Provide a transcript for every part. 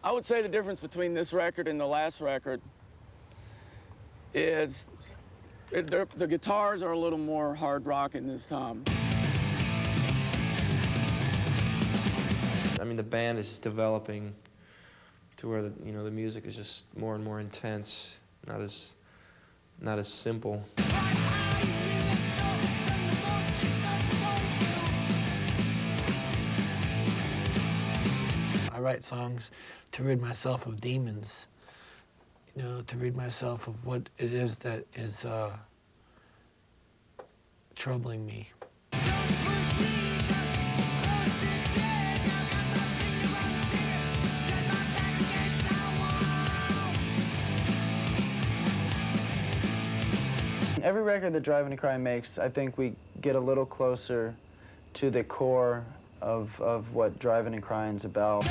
I would say the difference between this record and the last record is the guitars are a little more hard rocking this time. I mean, the band is just developing to where the music is just more and more intense, not as simple. I write songs to rid myself of demons, to rid myself of what it is that is troubling me. Every record that Drivin' and Cryin makes, I think we get a little closer to the core of what Drivin' and Cryin's about.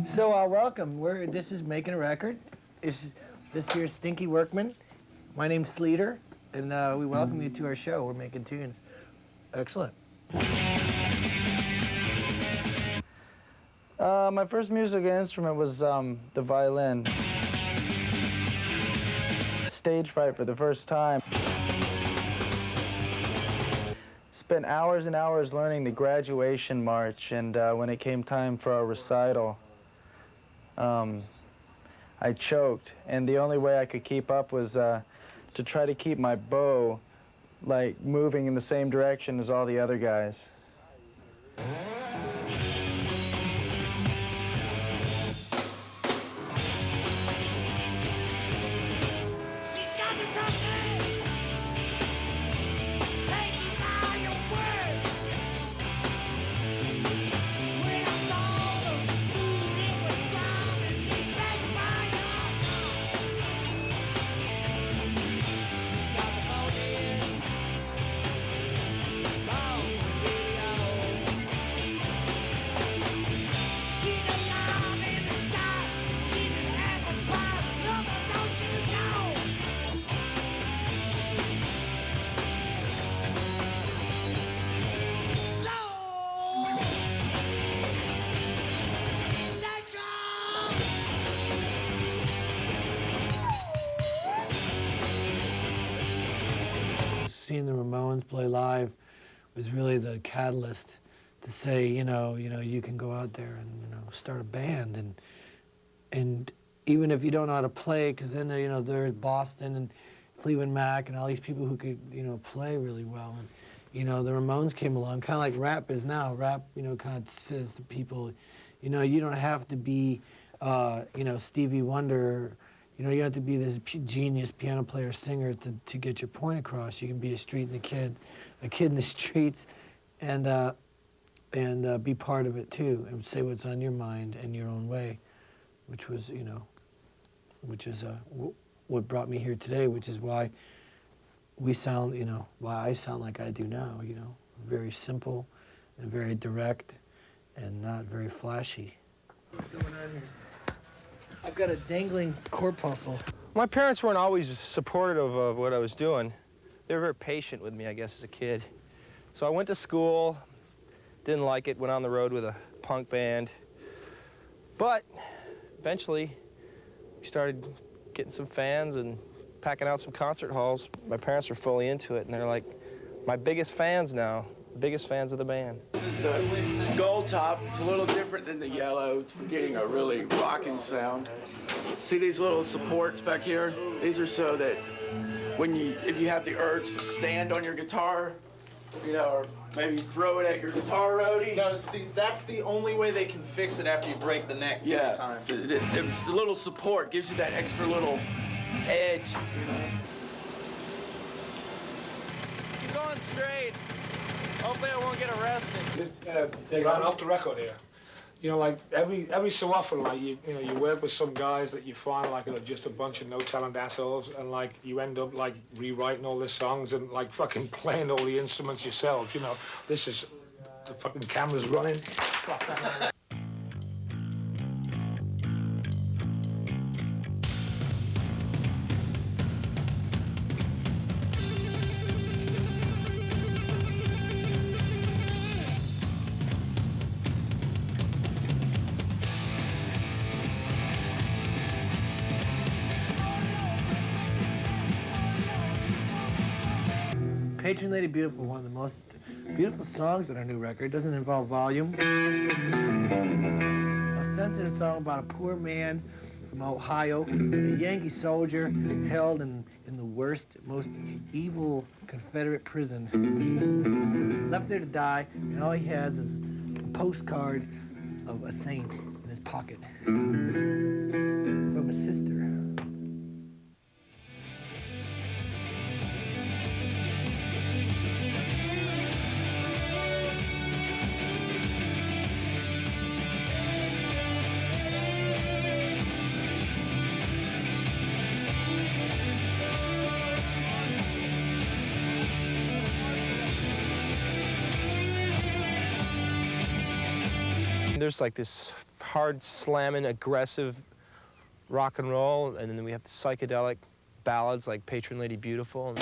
So welcome. This is Making a Record. This here is Stinky Workman. My name's Sleater, and we welcome you to our show. We're making tunes. Excellent. My first musical instrument was the violin. Stage fright for the first time. Spent hours and hours learning the graduation march, and when it came time for our recital, I choked, and the only way I could keep up was to try to keep my bow like moving in the same direction as all the other guys. Seeing the Ramones play live was really the catalyst to say, you can go out there and start a band, and even if you don't know how to play, because then there's Boston and Fleetwood Mac and all these people who could play really well, and the Ramones came along, kind of like rap is now. Rap kind of says to people, you don't have to be Stevie Wonder. You don't have to be this genius piano player, singer to get your point across. You can be a kid in the streets, and be part of it too, and say what's on your mind in your own way, which was which is what brought me here today, which is why we sound why I sound like I do now. Very simple and very direct, and not very flashy. What's going on here? I've got a dangling corpuscle. My parents weren't always supportive of what I was doing. They were very patient with me, I guess, as a kid. So I went to school, didn't like it, went on the road with a punk band. But eventually, we started getting some fans and packing out some concert halls. My parents were fully into it, and they're like my biggest fans now, biggest fans of the band. This is the gold top. It's a little different than the yellow. It's for getting a really rocking sound. See these little supports back here? These are so that if you have the urge to stand on your guitar, or maybe throw it at your guitar roadie. No, see, that's the only way they can fix it after you break the neck 3 times. So it's a little support, gives you that extra little edge. Keep going straight. Hopefully I won't get arrested. Right off the record here. Like every so often, like you work with some guys that you find like just a bunch of no talent assholes, and like you end up like rewriting all the songs and like fucking playing all the instruments yourself. This is the fucking camera's running. Patron Lady Beautiful, one of the most beautiful songs on our new record. It doesn't involve volume. A sensitive song about a poor man from Ohio, a Yankee soldier held in the worst, most evil Confederate prison. Left there to die, and all he has is a postcard of a saint in his pocket from a sister. There's like this hard slamming, aggressive rock and roll, and then we have the psychedelic ballads like Patron Lady Beautiful.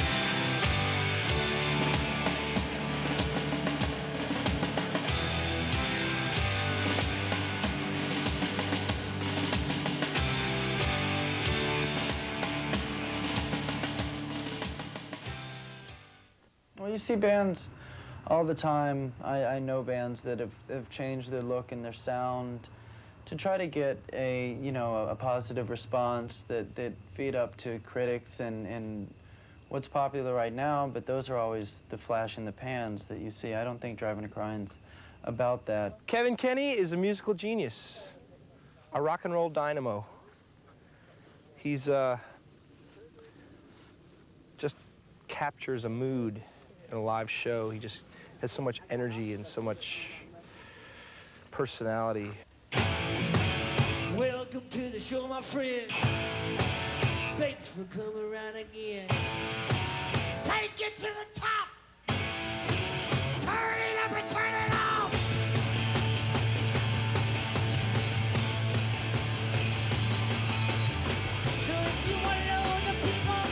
Well, you see bands all the time. I know bands that have changed their look and their sound to try to get a, you know, a positive response that feed up to critics and what's popular right now, but those are always the flash in the pans that you see. I don't think Drivin' a Cryin's about that. Kevin Kenny is a musical genius, a rock and roll dynamo. He's just captures a mood in a live show. He just has so much energy and so much personality. Welcome to the show, my friend. Thanks for coming around again. Take it to the top. Turn it up and turn it off. So if you want to know the people,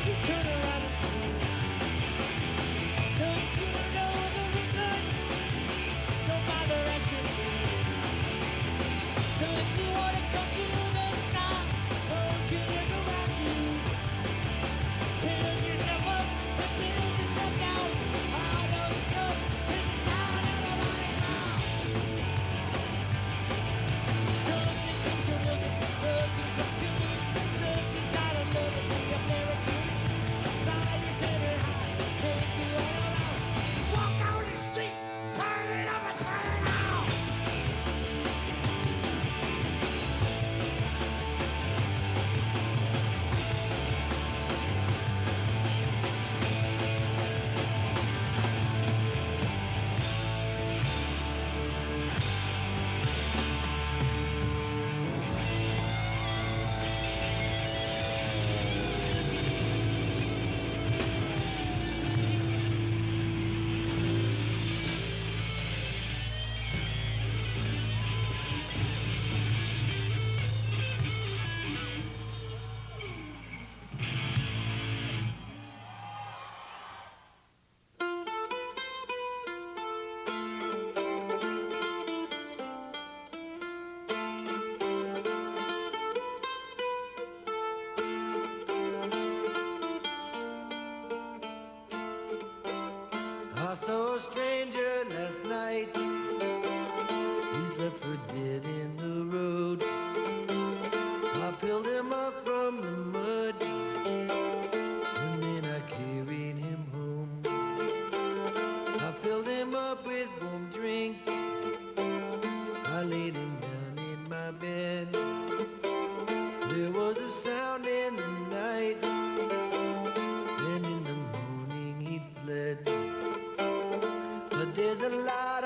just turn around and see. So if you don't know the reason, don't bother asking me. So if you want to come to the sky, won't you look around you? Build yourself up and build yourself down. How does it go to the sound of the running mouth? Something comes from looking something loose. Stuck inside of loving the American beat. Fly you better high, take you all around. Walk down the street, turn it up and turn it out. I saw a stranger last night. He's left for dead in the road. I pulled him up from the mud, and then I carried him home. I filled him up with warm drink. I laid him down in my bed. There was a sound in the night, and in the morning he fled. But there's a light